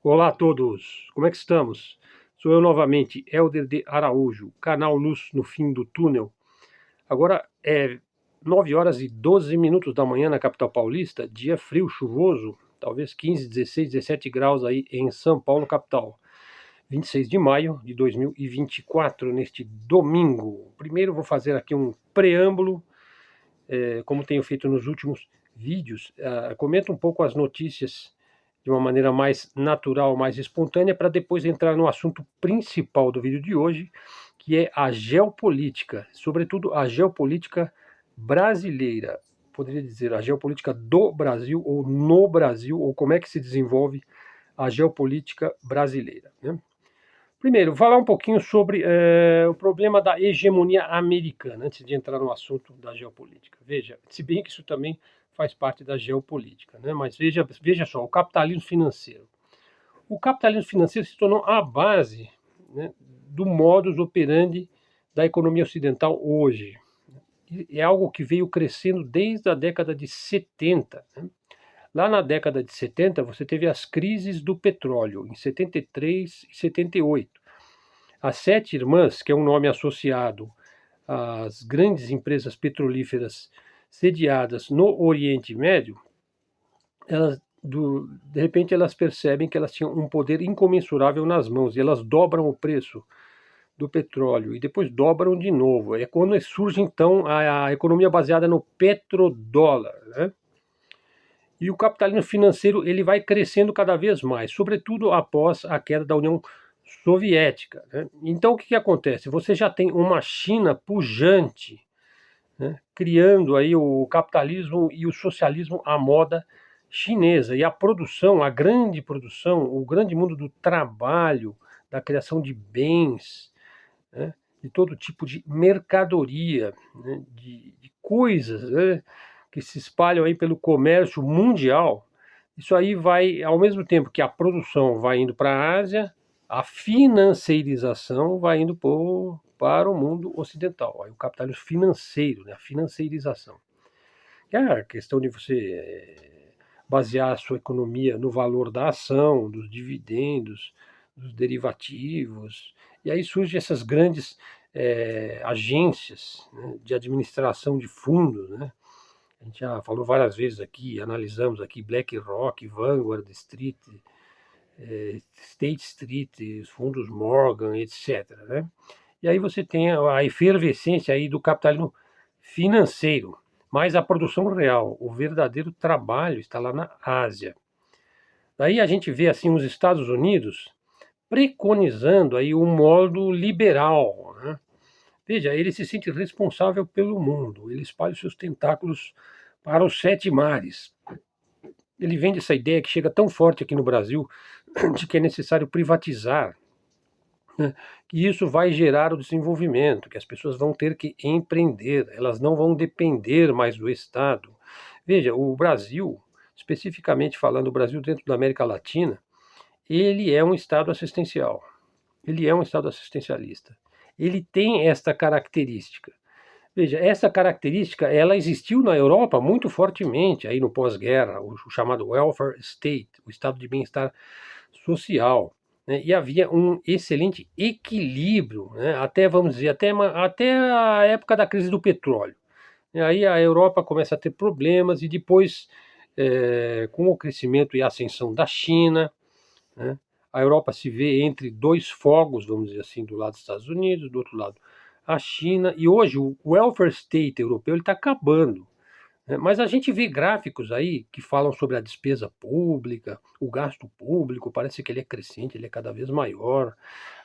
Olá a todos, como é que estamos? Sou eu novamente, Helder de Araújo, canal Luz no Fim do Túnel. Agora é 9 horas e 12 minutos da manhã na capital paulista, dia frio, chuvoso, talvez 15, 16, 17 graus aí em São Paulo, capital. 26 de maio de 2024, neste domingo. Primeiro vou fazer aqui um preâmbulo, como tenho feito nos últimos vídeos. Comento um pouco as notícias de uma maneira mais natural, mais espontânea, para depois entrar no assunto principal do vídeo de hoje, que é a geopolítica, sobretudo a geopolítica brasileira. Poderia dizer a geopolítica do Brasil, ou no Brasil, ou como é que se desenvolve a geopolítica brasileira, né? Primeiro, falar um pouquinho sobre o problema da hegemonia americana, antes de entrar no assunto da geopolítica. Veja, se bem que isso também faz parte da geopolítica, né? Mas veja só, o capitalismo financeiro. O capitalismo financeiro se tornou a base, né, do modus operandi da economia ocidental hoje. É algo que veio crescendo desde a década de 70. Né? Lá na década de 70, você teve as crises do petróleo, em 73 e 78. As Sete Irmãs, que é um nome associado às grandes empresas petrolíferas sediadas no Oriente Médio, de repente elas percebem que elas tinham um poder incomensurável nas mãos e elas dobram o preço do petróleo e depois dobram de novo. É quando surge então a economia baseada no petrodólar, né? E o capitalismo financeiro ele vai crescendo cada vez mais, sobretudo após a queda da União Soviética, né? Então o que acontece? Você já tem uma China pujante, né, criando aí o capitalismo e o socialismo à moda chinesa. E a produção, a grande produção, o grande mundo do trabalho, da criação de bens, né, de todo tipo de mercadoria, né, de coisas, né, que se espalham aí pelo comércio mundial. Isso aí vai, ao mesmo tempo que a produção vai indo para a Ásia, a financeirização vai indo para o mundo ocidental. Aí o capitalismo financeiro, né, a financeirização. Que é a questão de você basear a sua economia no valor da ação, dos dividendos, dos derivativos. E aí surgem essas grandes agências, né, de administração de fundos, né? A gente já falou várias vezes aqui, analisamos aqui BlackRock, Vanguard Street, State Street, os fundos Morgan, etc., né? E aí você tem a efervescência aí do capitalismo financeiro, mas a produção real, o verdadeiro trabalho está lá na Ásia. Daí a gente vê assim os Estados Unidos preconizando aí um modo liberal, né? Veja, ele se sente responsável pelo mundo, ele espalha os seus tentáculos para os sete mares. Ele vende essa ideia que chega tão forte aqui no Brasil de que é necessário privatizar, né, que isso vai gerar o desenvolvimento, que as pessoas vão ter que empreender, elas não vão depender mais do Estado. Veja, o Brasil, especificamente falando, o Brasil dentro da América Latina, ele é um Estado assistencial, ele é um Estado assistencialista. Ele tem esta característica. Veja, essa característica ela existiu na Europa muito fortemente aí no pós-guerra, o chamado welfare state, o estado de bem-estar social, né? E havia um excelente equilíbrio, né? Até vamos dizer até a época da crise do petróleo. E aí a Europa começa a ter problemas e depois, com o crescimento e a ascensão da China, né, a Europa se vê entre dois fogos, vamos dizer assim, do lado dos Estados Unidos, do outro lado a China, e hoje o welfare state europeu está acabando, né? Mas a gente vê gráficos aí que falam sobre a despesa pública, o gasto público, parece que ele é crescente, ele é cada vez maior.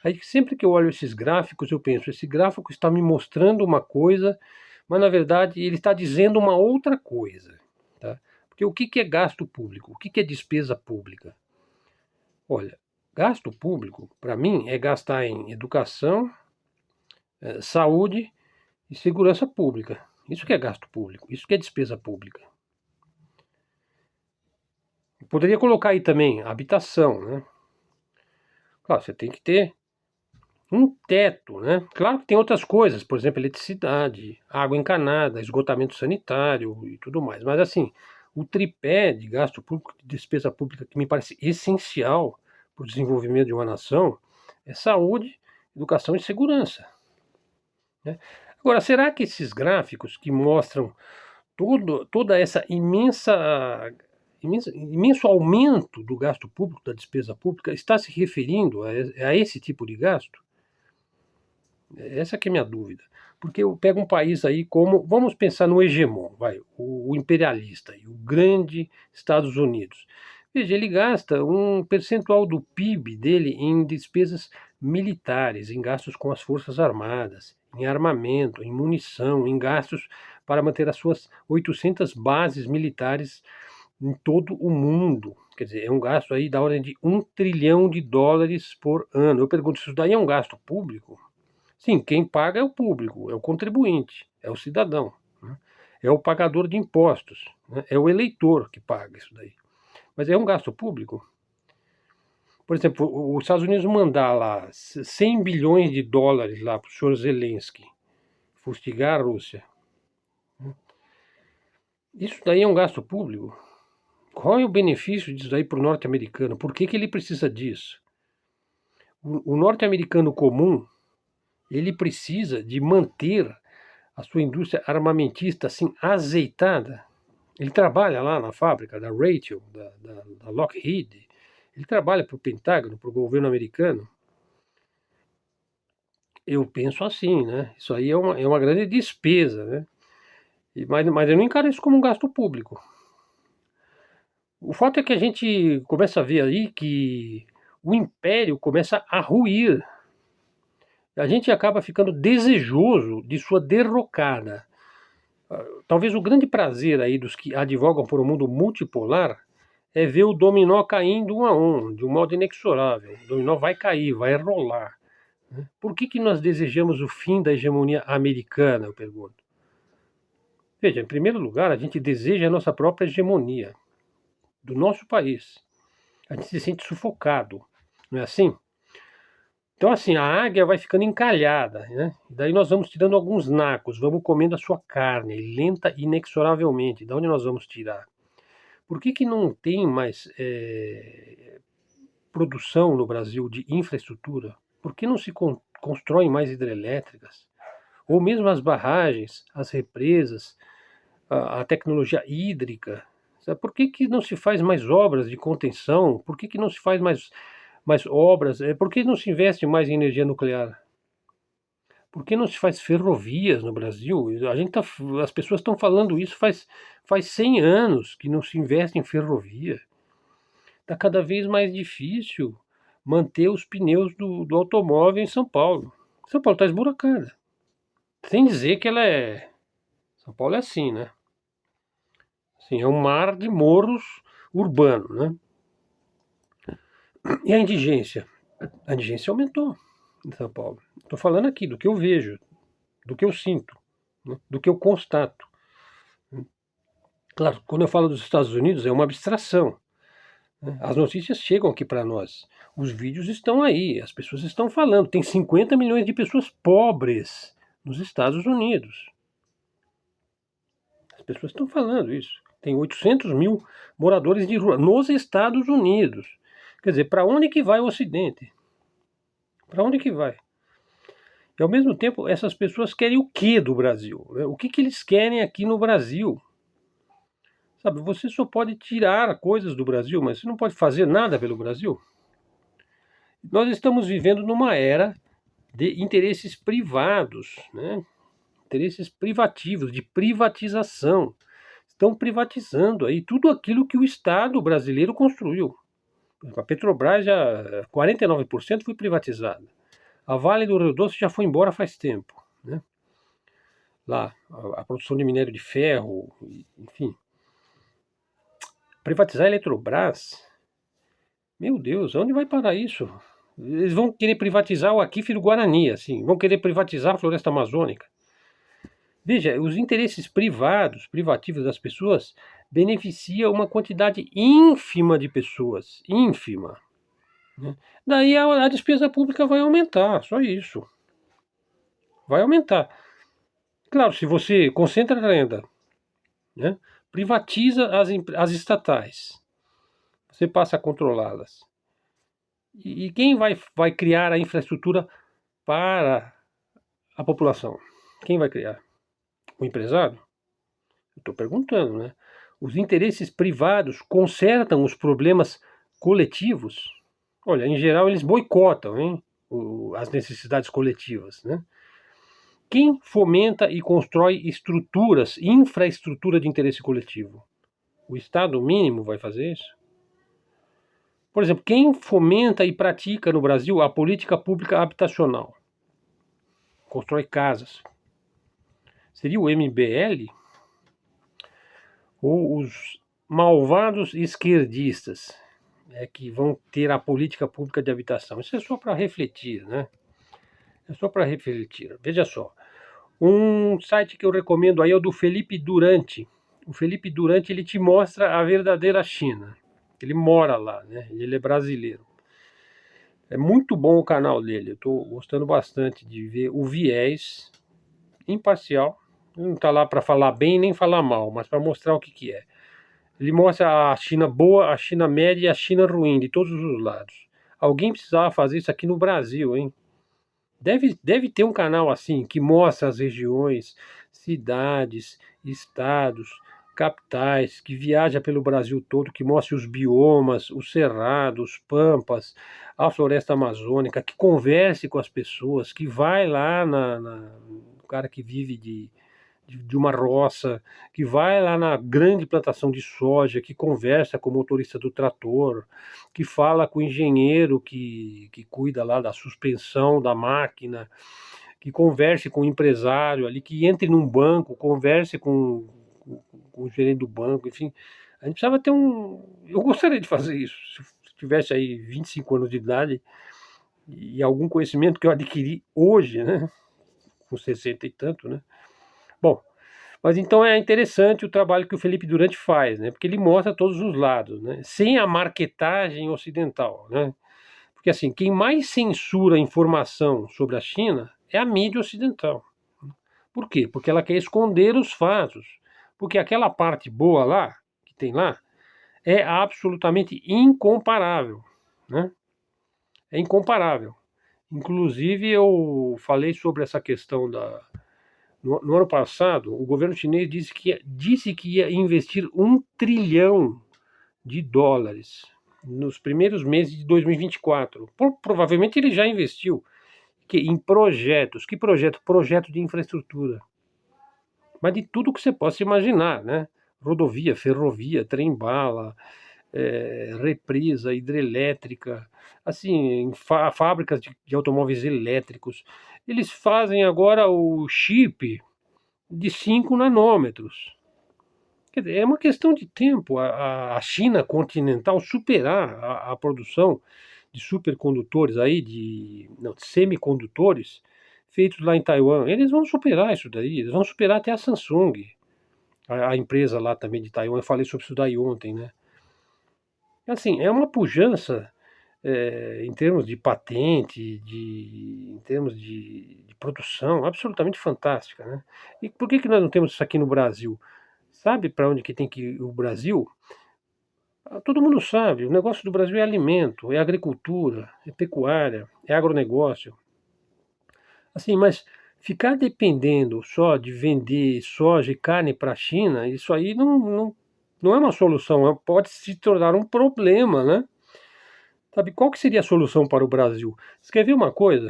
Aí sempre que eu olho esses gráficos, eu penso, esse gráfico está me mostrando uma coisa, mas na verdade ele está dizendo uma outra coisa, tá? Porque o que é gasto público? O que é despesa pública? Olha, gasto público, para mim, é gastar em educação, saúde e segurança pública. Isso que é gasto público, isso que é despesa pública. Poderia colocar aí também habitação, né? Claro, você tem que ter um teto, né? Claro que tem outras coisas, por exemplo, eletricidade, água encanada, esgotamento sanitário e tudo mais. Mas assim, o tripé de gasto público, de despesa pública, que me parece essencial para o desenvolvimento de uma nação é saúde, educação e segurança, né? Agora, será que esses gráficos que mostram toda essa imenso aumento do gasto público, da despesa pública, está se referindo a esse tipo de gasto? Essa que é a minha dúvida. Porque eu pego um país aí como, vamos pensar no hegemon, o imperialista, o grande Estados Unidos. Veja, ele gasta um percentual do PIB dele em despesas militares, em gastos com as Forças Armadas, em armamento, em munição, em gastos para manter as suas 800 bases militares em todo o mundo. Quer dizer, é um gasto aí da ordem de US$ 1 trilhão por ano. Eu pergunto, isso daí é um gasto público? Sim, quem paga é o público, é o contribuinte, é o cidadão, né? É o pagador de impostos, né? É o eleitor que paga isso daí. Mas é um gasto público? Por exemplo, os Estados Unidos mandar lá US$ 100 bilhões lá para o senhor Zelensky fustigar a Rússia. Isso daí é um gasto público? Qual é o benefício disso daí para o norte-americano? Por que ele precisa disso? O norte-americano comum, ele precisa de manter a sua indústria armamentista assim azeitada. Ele trabalha lá na fábrica da Raytheon, da Lockheed. Ele trabalha para o Pentágono, para o governo americano. Eu penso assim, né? Isso aí é uma grande despesa, né? Mas eu não encaro isso como um gasto público. O fato é que a gente começa a ver aí que o império começa a ruir. A gente acaba ficando desejoso de sua derrocada. Talvez o grande prazer aí dos que advogam por um mundo multipolar é ver o dominó caindo um a um, de um modo inexorável. O dominó vai cair, vai rolar, né? Por que nós desejamos o fim da hegemonia americana, eu pergunto? Veja, em primeiro lugar, a gente deseja a nossa própria hegemonia do nosso país. A gente se sente sufocado, não é assim? Então, assim, a águia vai ficando encalhada, né? Daí nós vamos tirando alguns nacos, vamos comendo a sua carne, lenta e inexoravelmente. De onde nós vamos tirar? Por que não tem mais produção no Brasil de infraestrutura? Por que não se constroem mais hidrelétricas? Ou mesmo as barragens, as represas, a tecnologia hídrica? Sabe? Por que não se faz mais obras de contenção? Por que não se faz mais obras? Por que não se investe mais em energia nuclear? Por que não se faz ferrovias no Brasil? As pessoas estão falando isso faz 100 anos que não se investe em ferrovia. Está cada vez mais difícil manter os pneus do automóvel em São Paulo. São Paulo está esburacada. Sem dizer que ela é... São Paulo é assim, né? Assim, é um mar de morros urbano, né? E a indigência? A indigência aumentou em São Paulo. Estou falando aqui do que eu vejo, do que eu sinto, né? Do que eu constato. Claro, quando eu falo dos Estados Unidos é uma abstração. As notícias chegam aqui para nós. Os vídeos estão aí, as pessoas estão falando. Tem 50 milhões de pessoas pobres nos Estados Unidos. As pessoas estão falando isso. Tem 800 mil moradores de rua nos Estados Unidos. Quer dizer, para onde que vai o Ocidente? Para onde que vai? E ao mesmo tempo, essas pessoas querem o que do Brasil? O que eles querem aqui no Brasil? Sabe, você só pode tirar coisas do Brasil, mas você não pode fazer nada pelo Brasil. Nós estamos vivendo numa era de interesses privados, né? Interesses privativos, de privatização. Estão privatizando aí tudo aquilo que o Estado brasileiro construiu. A Petrobras já 49% foi privatizada. A Vale do Rio Doce já foi embora faz tempo, né? Lá, a produção de minério de ferro, enfim. Privatizar a Eletrobras, meu Deus, onde vai parar isso? Eles vão querer privatizar o Aquife do Guarani, assim, vão querer privatizar a floresta amazônica. Veja, os interesses privativos das pessoas beneficiam uma quantidade ínfima de pessoas, ínfima, né? Daí a despesa pública vai aumentar, só isso. Vai aumentar. Claro, se você concentra a renda, né, privatiza as estatais, você passa a controlá-las. E quem vai criar a infraestrutura para a população? Quem vai criar? O empresário? Estou perguntando, né? Os interesses privados consertam os problemas coletivos? Olha, em geral eles boicotam, hein, as necessidades coletivas, né? Quem fomenta e constrói estruturas, infraestrutura de interesse coletivo? O Estado mínimo vai fazer isso? Por exemplo, quem fomenta e pratica no Brasil a política pública habitacional? Constrói casas. Seria o MBL? Ou os malvados esquerdistas que vão ter a política pública de habitação? Isso é só para refletir, né? É só para refletir. Veja só, um site que eu recomendo aí é o do Felipe Durante. O Felipe Durante, ele te mostra a verdadeira China. Ele mora lá, né? Ele é brasileiro. É muito bom o canal dele. Eu estou gostando bastante de ver o viés imparcial. Ele não está lá para falar bem nem falar mal, mas para mostrar o que é. Ele mostra a China boa, a China média e a China ruim, de todos os lados. Alguém precisava fazer isso aqui no Brasil, hein? Deve ter um canal assim, que mostra as regiões, cidades, estados, capitais, que viaja pelo Brasil todo, que mostre os biomas, os cerrados, os pampas, a floresta amazônica, que converse com as pessoas, que vai lá o cara que vive de uma roça, que vai lá na grande plantação de soja, que conversa com o motorista do trator, que fala com o engenheiro que cuida lá da suspensão da máquina, que converse com o empresário ali, que entre num banco, converse com o gerente do banco, enfim. A gente precisava ter um. Eu gostaria de fazer isso. Se tivesse aí 25 anos de idade e algum conhecimento que eu adquiri hoje, né? Com 60 e tanto, né? Bom, mas então é interessante o trabalho que o Felipe Durante faz, né? Porque ele mostra todos os lados, né? Sem a marketagem ocidental, né? Porque assim, quem mais censura a informação sobre a China é a mídia ocidental. Por quê? Porque ela quer esconder os fatos. Porque aquela parte boa lá, que tem lá, é absolutamente incomparável, né? É incomparável. Inclusive eu falei sobre essa questão no ano passado, o governo chinês disse que ia investir US$ 1 trilhão nos primeiros meses de 2024. Provavelmente ele já investiu em projetos. Que projeto? Projeto de infraestrutura. Mas de tudo que você possa imaginar, né? Rodovia, ferrovia, trem-bala, represa, hidrelétrica, assim, fábricas de automóveis elétricos. Eles fazem agora o chip de 5 nanômetros. Quer dizer, é uma questão de tempo a China continental superar a produção de supercondutores aí, de semicondutores feitos lá em Taiwan. Eles vão superar isso daí, eles vão superar até a Samsung, a empresa lá também de Taiwan. Eu falei sobre isso daí ontem, né? Assim, é uma pujança em termos de patente, em termos de produção, absolutamente fantástica, né? E por que nós não temos isso aqui no Brasil? Sabe para onde que tem que ir o Brasil? Todo mundo sabe, o negócio do Brasil é alimento, é agricultura, é pecuária, é agronegócio. Assim, mas ficar dependendo só de vender soja e carne para a China, isso aí não é uma solução, pode se tornar um problema, né? Sabe, qual que seria a solução para o Brasil? Você quer ver uma coisa?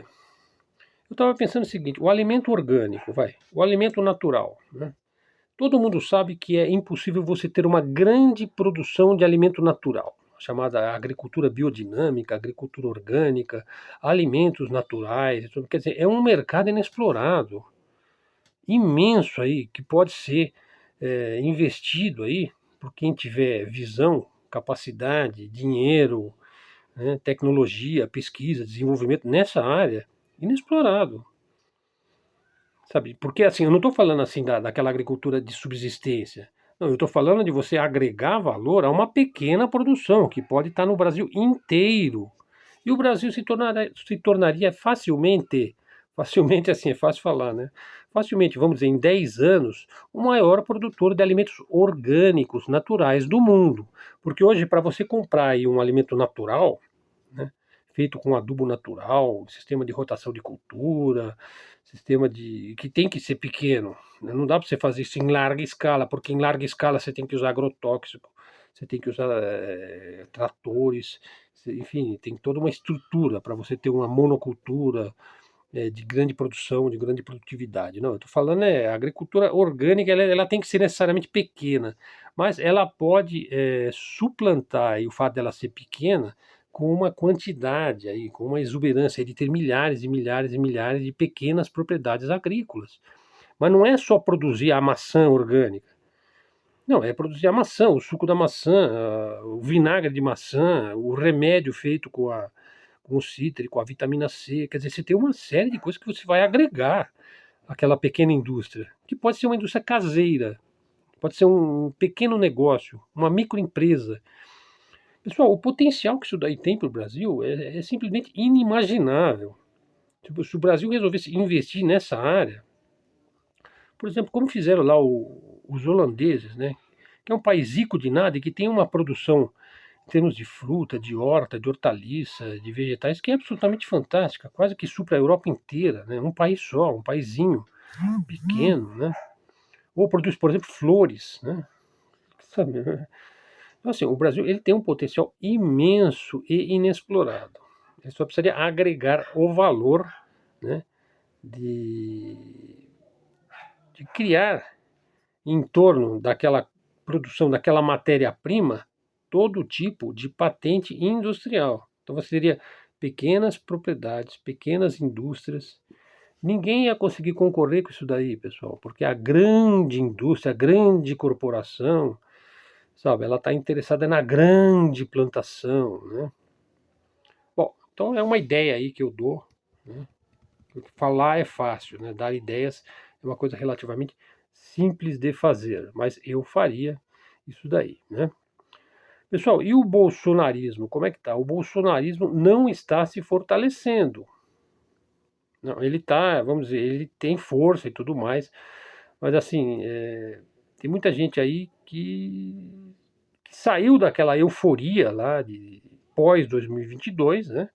Eu estava pensando o seguinte, o alimento orgânico, o alimento natural, né? Todo mundo sabe que é impossível você ter uma grande produção de alimento natural, chamada agricultura biodinâmica, agricultura orgânica, alimentos naturais. Quer dizer, é um mercado inexplorado, imenso aí, que pode ser investido aí por quem tiver visão, capacidade, dinheiro, né, tecnologia, pesquisa, desenvolvimento nessa área, inexplorado. Sabe? Porque assim, eu não estou falando assim daquela agricultura de subsistência. Não, eu estou falando de você agregar valor a uma pequena produção que pode estar no Brasil inteiro. E o Brasil se tornaria facilmente assim, é fácil falar, né? Facilmente, vamos dizer, em 10 anos, o maior produtor de alimentos orgânicos, naturais do mundo. Porque hoje, para você comprar aí um alimento natural, né, feito com adubo natural, sistema de rotação de cultura, sistema que tem que ser pequeno, né? Não dá para você fazer isso em larga escala, porque em larga escala você tem que usar agrotóxico, você tem que usar tratores, enfim, tem toda uma estrutura para você ter uma monocultura de grande produção, de grande produtividade. Não, eu estou falando a agricultura orgânica, ela tem que ser necessariamente pequena, mas ela pode suplantar aí o fato dela ser pequena com uma quantidade aí, com uma exuberância aí de ter milhares e milhares e milhares de pequenas propriedades agrícolas. Mas não é só produzir a maçã orgânica. Não, é produzir a maçã, o suco da maçã, o vinagre de maçã, o remédio feito com o cítrico, a vitamina C. Quer dizer, você tem uma série de coisas que você vai agregar àquela pequena indústria, que pode ser uma indústria caseira, pode ser um pequeno negócio, uma microempresa. Pessoal, o potencial que isso daí tem para o Brasil é simplesmente inimaginável. Se o Brasil resolvesse investir nessa área, por exemplo, como fizeram lá os holandeses, né? Que é um país rico de nada e que tem uma produção em termos de fruta, de horta, de hortaliça, de vegetais, que é absolutamente fantástica, quase que supra a Europa inteira, né? Um país só, um paizinho pequeno, né? Ou produz, por exemplo, flores, né? Sabe? Então, assim, o Brasil ele tem um potencial imenso e inexplorado. Ele só precisaria agregar o valor, né, de, de criar em torno daquela produção, daquela matéria-prima, todo tipo de patente industrial. Então você teria pequenas propriedades, pequenas indústrias. Ninguém ia conseguir concorrer com isso daí, pessoal, porque a grande indústria, a grande corporação, sabe, ela está interessada na grande plantação, né? Bom, então é uma ideia aí que eu dou, né? Falar é fácil, né? Dar ideias é uma coisa relativamente simples de fazer, mas eu faria isso daí, né? Pessoal, e o bolsonarismo? Como é que tá? O bolsonarismo não está se fortalecendo. Não, ele tá, vamos dizer, ele tem força e tudo mais, mas assim, tem muita gente aí que saiu daquela euforia lá de pós 2022, né?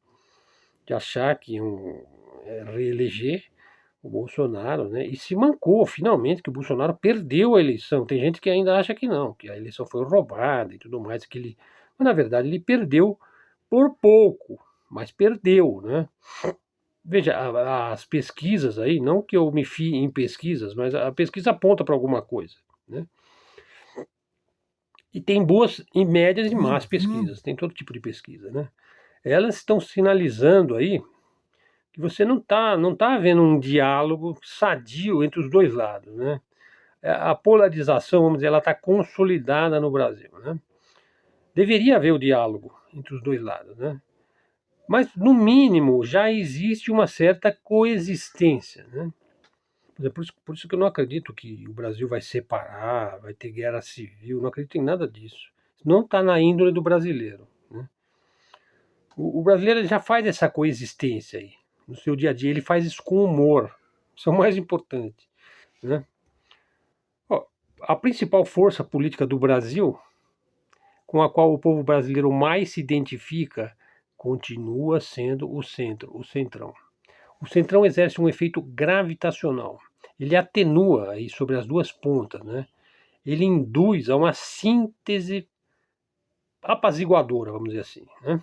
De achar que iam reeleger o Bolsonaro, né? E se mancou finalmente que o Bolsonaro perdeu a eleição. Tem gente que ainda acha que não, que a eleição foi roubada e tudo mais, que ele, mas na verdade ele perdeu por pouco, mas perdeu, né? Veja, as pesquisas aí, não que eu me fie em pesquisas, mas a pesquisa aponta para alguma coisa, né? E tem boas e médias e más pesquisas, tem todo tipo de pesquisa, né? Elas estão sinalizando aí que você não tá havendo um diálogo sadio entre os dois lados, né? A polarização, vamos dizer, ela está consolidada no Brasil, né? Deveria haver o diálogo entre os dois lados, né? Mas, no mínimo, já existe uma certa coexistência, né? Por isso que eu não acredito que o Brasil vai separar, vai ter guerra civil, não acredito em nada disso. Não está na índole do brasileiro, né? O brasileiro já faz essa coexistência aí, no seu dia a dia, ele faz isso com humor, isso é o mais importante, né? Ó, a principal força política do Brasil, com a qual o povo brasileiro mais se identifica, continua sendo o centro, o centrão. O centrão exerce um efeito gravitacional. Ele atenua aí sobre as duas pontas, né? Ele induz a uma síntese apaziguadora, vamos dizer assim, né?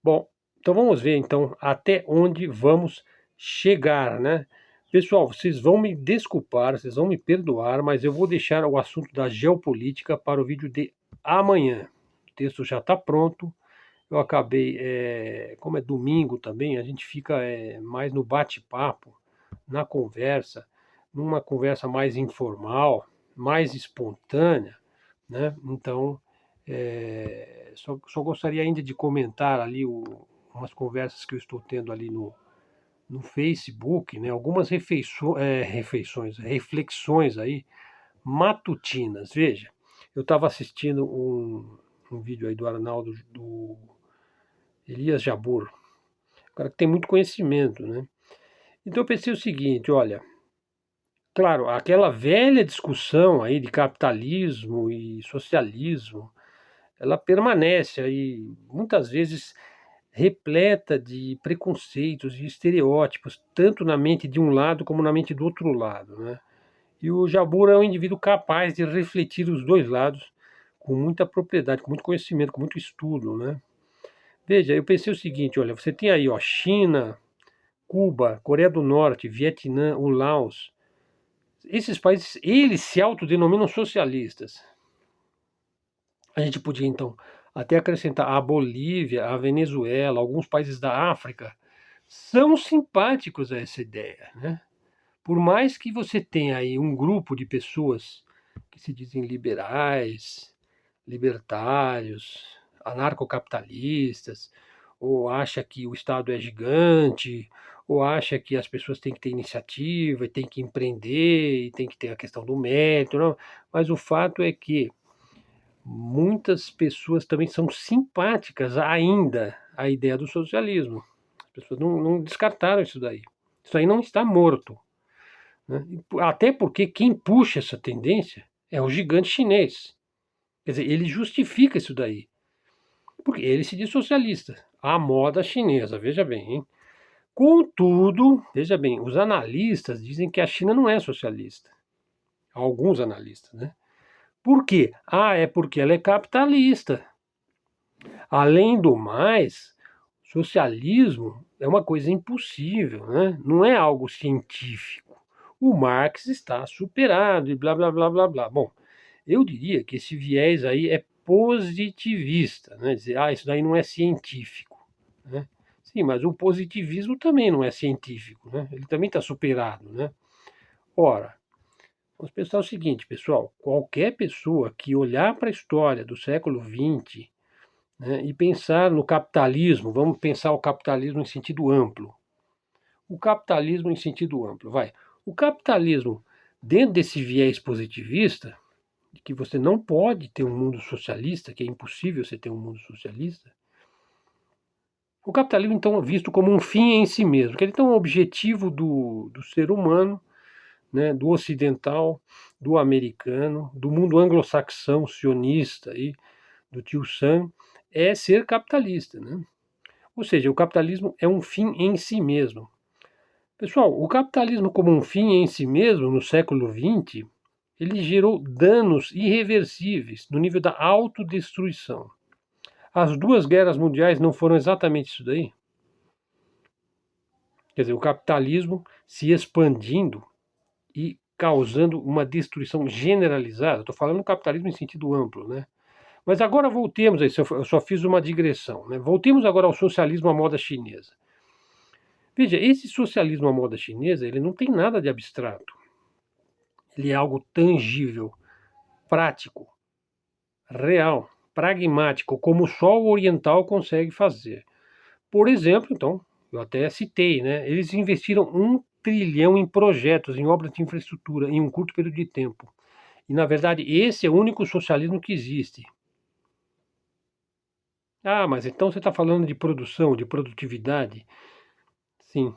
Bom, então vamos ver então até onde vamos chegar, né? Pessoal, vocês vão me desculpar, vocês vão me perdoar, mas eu vou deixar o assunto da geopolítica para o vídeo de amanhã. O texto já está pronto. Eu acabei, como é domingo também, a gente fica mais no bate-papo, na conversa, numa conversa mais informal, mais espontânea, né? Então, só gostaria ainda de comentar ali umas conversas que eu estou tendo ali no Facebook, né? Algumas reflexões aí matutinas. Veja, eu estava assistindo um vídeo aí do Arnaldo, do Elias Jabbour, um cara que tem muito conhecimento, né? Então eu pensei o seguinte, olha, claro, aquela velha discussão aí de capitalismo e socialismo, ela permanece aí, muitas vezes repleta de preconceitos e estereótipos, tanto na mente de um lado como na mente do outro lado, né? E o Jabbour é um indivíduo capaz de refletir os dois lados com muita propriedade, com muito conhecimento, com muito estudo, né? Veja, eu pensei o seguinte, olha, você tem aí, ó, China, Cuba, Coreia do Norte, Vietnã, o Laos. Esses países, eles se autodenominam socialistas. A gente podia, então, até acrescentar a Bolívia, a Venezuela, alguns países da África, são simpáticos a essa ideia, né? Por mais que você tenha aí um grupo de pessoas que se dizem liberais, libertários, anarcocapitalistas, ou acha que o Estado é gigante, ou acha que as pessoas têm que ter iniciativa, e têm que empreender, e tem que ter a questão do mérito, não. Mas o fato é que muitas pessoas também são simpáticas ainda à ideia do socialismo. As pessoas não descartaram isso daí. Isso aí não está morto, né? Até porque quem puxa essa tendência é o gigante chinês. Quer dizer, ele justifica isso daí. Porque ele se diz socialista. A moda chinesa, veja bem, hein? Contudo, veja bem, os analistas dizem que a China não é socialista. Alguns analistas, né? Por quê? Ah, é porque ela é capitalista. Além do mais, socialismo é uma coisa impossível, né? Não é algo científico. O Marx está superado e blá blá blá blá blá. Bom, eu diria que esse viés aí é positivista, né? Dizer, isso daí não é científico, né? Sim, mas o positivismo também não é científico, né? Ele também está superado, né? Ora, vamos pensar o seguinte, pessoal: qualquer pessoa que olhar para a história do século XX, né, e pensar no capitalismo, vamos pensar o capitalismo em sentido amplo. O capitalismo em sentido amplo, vai. O capitalismo, dentro desse viés positivista, de que você não pode ter um mundo socialista, que é impossível você ter um mundo socialista, o capitalismo, então, é visto como um fim em si mesmo, que ele então é um objetivo do ser humano, né, do ocidental, do americano, do mundo anglo-saxão, sionista, e do tio Sam, é ser capitalista, né? Ou seja, o capitalismo é um fim em si mesmo. Pessoal, o capitalismo como um fim em si mesmo, no século XX, ele gerou danos irreversíveis no nível da autodestruição. As duas guerras mundiais não foram exatamente isso daí? Quer dizer, o capitalismo se expandindo e causando uma destruição generalizada. Estou falando do capitalismo em sentido amplo, né? Mas agora voltemos a isso, eu só fiz uma digressão, né? Voltemos agora ao socialismo à moda chinesa. Veja, esse socialismo à moda chinesa, ele não tem nada de abstrato. Ele é algo tangível, prático, real, pragmático, como só o oriental consegue fazer. Por exemplo, então, eu até citei, né? Eles investiram 1 trilhão em projetos, em obras de infraestrutura, em um curto período de tempo. E, na verdade, esse é o único socialismo que existe. Ah, mas então você está falando de produção, de produtividade? Sim.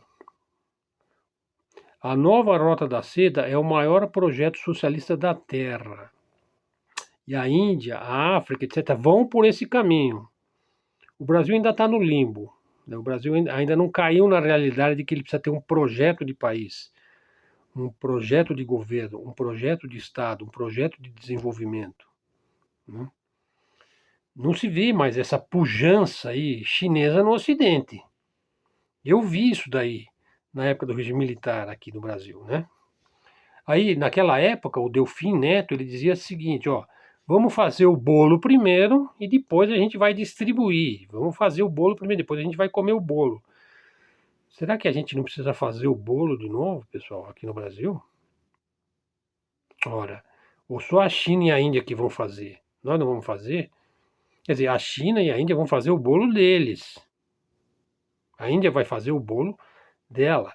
A nova Rota da Seda é o maior projeto socialista da Terra. E a Índia, a África, etc., vão por esse caminho. O Brasil ainda está no limbo, né? O Brasil ainda não caiu na realidade de que ele precisa ter um projeto de país, um projeto de governo, um projeto de Estado, um projeto de desenvolvimento, né? Não se vê mais essa pujança aí chinesa no Ocidente. Eu vi isso daí na época do regime militar aqui no Brasil, né? Aí, naquela época, o Delfim Neto, ele dizia o seguinte, ó: vamos fazer o bolo primeiro e depois a gente vai distribuir. Vamos fazer o bolo primeiro, depois a gente vai comer o bolo. Será que a gente não precisa fazer o bolo de novo, pessoal, aqui no Brasil? Ora, ou só a China e a Índia que vão fazer? Nós não vamos fazer? Quer dizer, a China e a Índia vão fazer o bolo deles. A Índia vai fazer o bolo dela.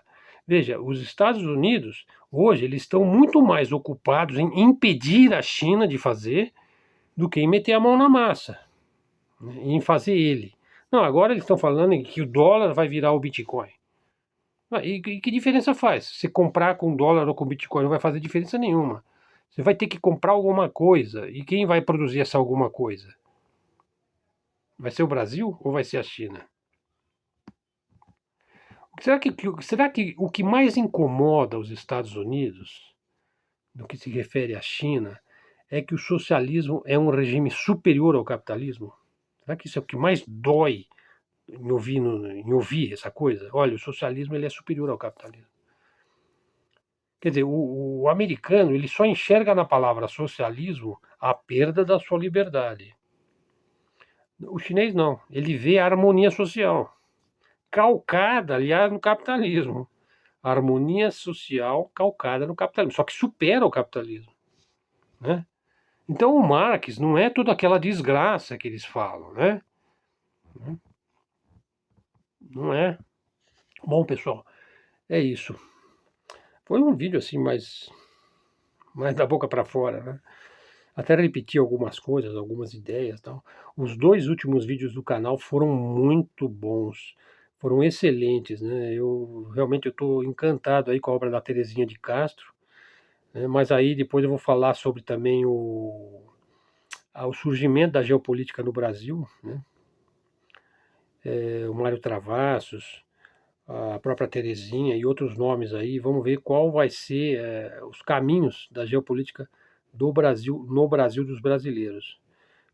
Veja, os Estados Unidos, hoje, eles estão muito mais ocupados em impedir a China de fazer do que em meter a mão na massa, né, em fazer ele. Não, agora eles estão falando em que o dólar vai virar o Bitcoin. E que diferença faz? Se comprar com dólar ou com Bitcoin não vai fazer diferença nenhuma. Você vai ter que comprar alguma coisa. E quem vai produzir essa alguma coisa? Vai ser o Brasil ou vai ser a China? Será que o que mais incomoda os Estados Unidos, no que se refere à China, é que o socialismo é um regime superior ao capitalismo? Será que isso é o que mais dói em ouvir essa coisa? Olha, o socialismo ele é superior ao capitalismo. Quer dizer, o americano ele só enxerga na palavra socialismo a perda da sua liberdade. O chinês não, ele vê a harmonia social, calcada, aliás, no capitalismo. A harmonia social calcada no capitalismo, só que supera o capitalismo, né? Então o Marx não é toda aquela desgraça que eles falam, né? Não é. Bom, pessoal, é isso. Foi um vídeo assim mais da boca para fora, né? Até repetir algumas coisas, algumas ideias, tal. Os 2 últimos vídeos do canal foram muito bons, foram excelentes, né? Eu estou encantado aí com a obra da Terezinha de Castro, né? Mas aí depois eu vou falar sobre também o surgimento da geopolítica no Brasil, né? O Mário Travassos, a própria Terezinha e outros nomes aí. Vamos ver qual vai ser os caminhos da geopolítica do Brasil, no Brasil dos brasileiros.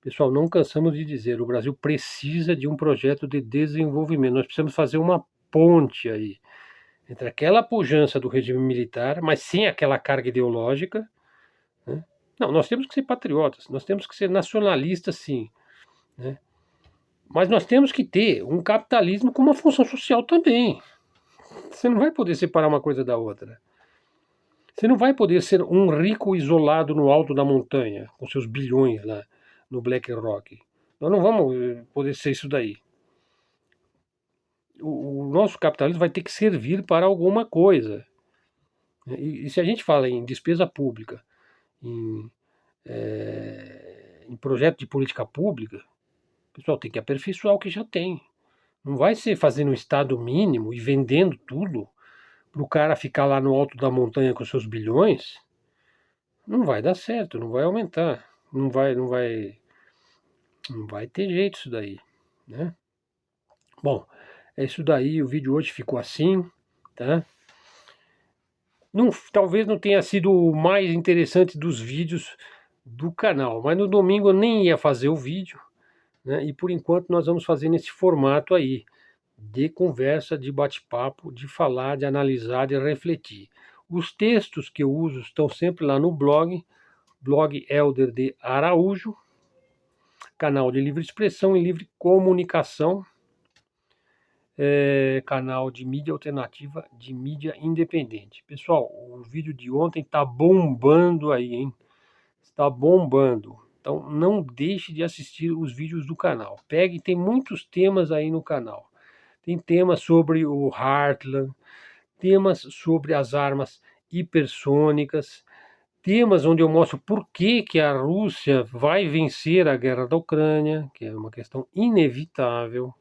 Pessoal, não cansamos de dizer, o Brasil precisa de um projeto de desenvolvimento. Nós precisamos fazer uma ponte aí entre aquela pujança do regime militar, mas sem aquela carga ideológica, né? Não, nós temos que ser patriotas, nós temos que ser nacionalistas, sim, né? Mas nós temos que ter um capitalismo com uma função social também. Você não vai poder separar uma coisa da outra. Você não vai poder ser um rico isolado no alto da montanha, com seus bilhões lá no BlackRock. Nós não vamos poder ser isso daí. O nosso capitalismo vai ter que servir para alguma coisa. E se a gente fala em despesa pública, em, em projeto de política pública, o pessoal tem que aperfeiçoar o que já tem. Não vai ser fazendo um Estado mínimo e vendendo tudo para o cara ficar lá no alto da montanha com seus bilhões. Não vai dar certo, não vai aumentar, não vai ter jeito isso daí, né? Bom, é isso daí, o vídeo hoje ficou assim, tá? Não, talvez não tenha sido o mais interessante dos vídeos do canal, mas no domingo eu nem ia fazer o vídeo, né? E por enquanto nós vamos fazer nesse formato aí, de conversa, de bate-papo, de falar, de analisar, de refletir. Os textos que eu uso estão sempre lá no blog Helder de Araújo, canal de livre expressão e livre comunicação, canal de mídia alternativa, de mídia independente. Pessoal, o vídeo de ontem está bombando aí, hein? Está bombando. Então não deixe de assistir os vídeos do canal. Pegue, tem muitos temas aí no canal. Tem temas sobre o Heartland, temas sobre as armas hipersônicas, temas onde eu mostro por que a Rússia vai vencer a guerra da Ucrânia, que é uma questão inevitável,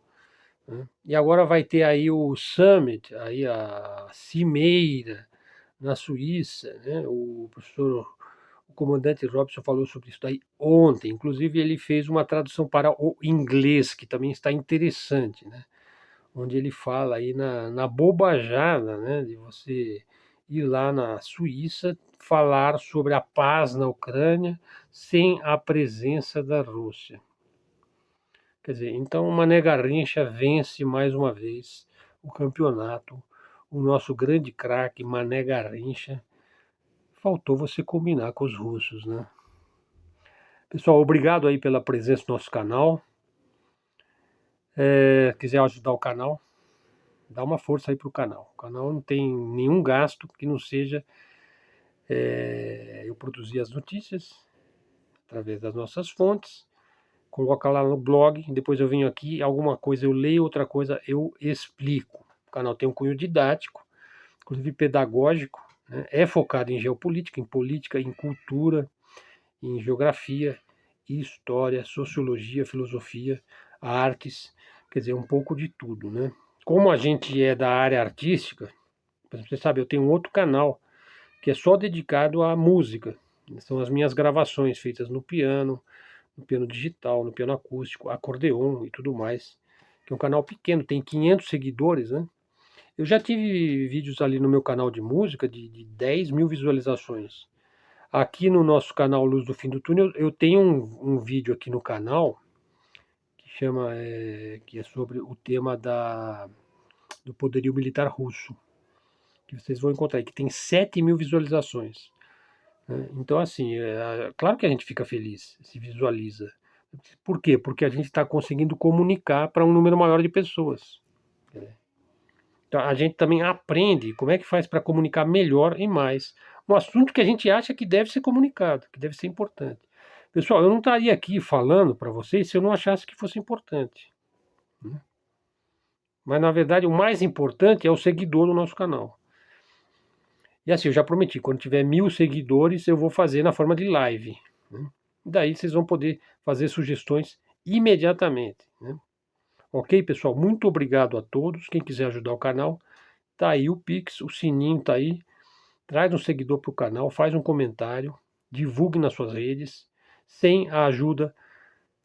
né? E agora vai ter aí o Summit, aí a cimeira na Suíça, né? O comandante Robson falou sobre isso daí ontem, inclusive ele fez uma tradução para o inglês, que também está interessante, né? Onde ele fala aí na bobajada, né, de você ir lá na Suíça falar sobre a paz na Ucrânia sem a presença da Rússia. Quer dizer, então o Mané Garrincha vence mais uma vez o campeonato. O nosso grande craque Mané Garrincha. Faltou você combinar com os russos, né? Pessoal, obrigado aí pela presença no nosso canal. Quiser ajudar o canal, dá uma força aí pro canal. O canal não tem nenhum gasto que não seja eu produzir as notícias através das nossas fontes, coloca lá no blog, depois eu venho aqui, alguma coisa eu leio, outra coisa eu explico. O canal tem um cunho didático, inclusive pedagógico, né? É focado em geopolítica, em política, em cultura, em geografia, história, sociologia, filosofia, artes, quer dizer, um pouco de tudo, né? Como a gente é da área artística, você sabe, eu tenho um outro canal que é só dedicado à música. São as minhas gravações feitas no piano digital, no piano acústico, acordeon e tudo mais. Que é um canal pequeno, tem 500 seguidores, né? Eu já tive vídeos ali no meu canal de música de 10 mil visualizações. Aqui no nosso canal Luz do Fim do Túnel, eu tenho um vídeo aqui no canal que chama, que é sobre o tema do poderio militar russo, que vocês vão encontrar aí, que tem 7 mil visualizações, né? Então, assim, claro que a gente fica feliz, se visualiza. Por quê? Porque a gente está conseguindo comunicar para um número maior de pessoas. Então, a gente também aprende como é que faz para comunicar melhor e mais um assunto que a gente acha que deve ser comunicado, que deve ser importante. Pessoal, eu não estaria aqui falando para vocês se eu não achasse que fosse importante, né? Mas, na verdade, o mais importante é o seguidor do nosso canal. E assim, eu já prometi, quando tiver 1000 seguidores, eu vou fazer na forma de live, né? Daí vocês vão poder fazer sugestões imediatamente, né? Ok, pessoal? Muito obrigado a todos. Quem quiser ajudar o canal, tá aí o Pix, o sininho tá aí. Traz um seguidor para o canal, faz um comentário, divulgue nas suas redes. Sem a ajuda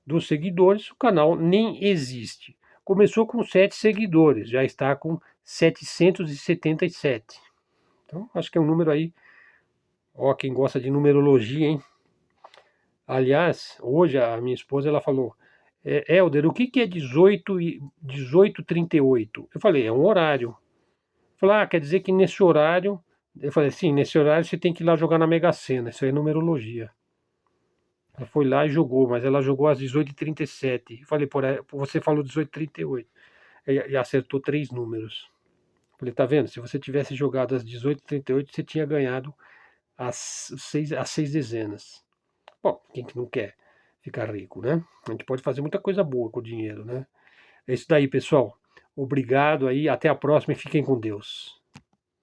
dos seguidores, o canal nem existe. Começou com 7 seguidores, já está com 777. Então, acho que é um número aí. Ó, quem gosta de numerologia, hein? Aliás, hoje a minha esposa ela falou: Helder, o que é 18h38? Eu falei: é um horário. Falou: quer dizer que nesse horário. Eu falei: sim, nesse horário você tem que ir lá jogar na Mega Sena. Isso aí é numerologia. Ela foi lá e jogou, mas ela jogou às 18h37. Eu falei: você falou 18h38. E acertou 3 números. Eu falei: tá vendo? Se você tivesse jogado às 18h38, você tinha ganhado as 6 dezenas. Bom, quem que não quer ficar rico, né? A gente pode fazer muita coisa boa com o dinheiro, né? É isso daí, pessoal. Obrigado aí, até a próxima e fiquem com Deus.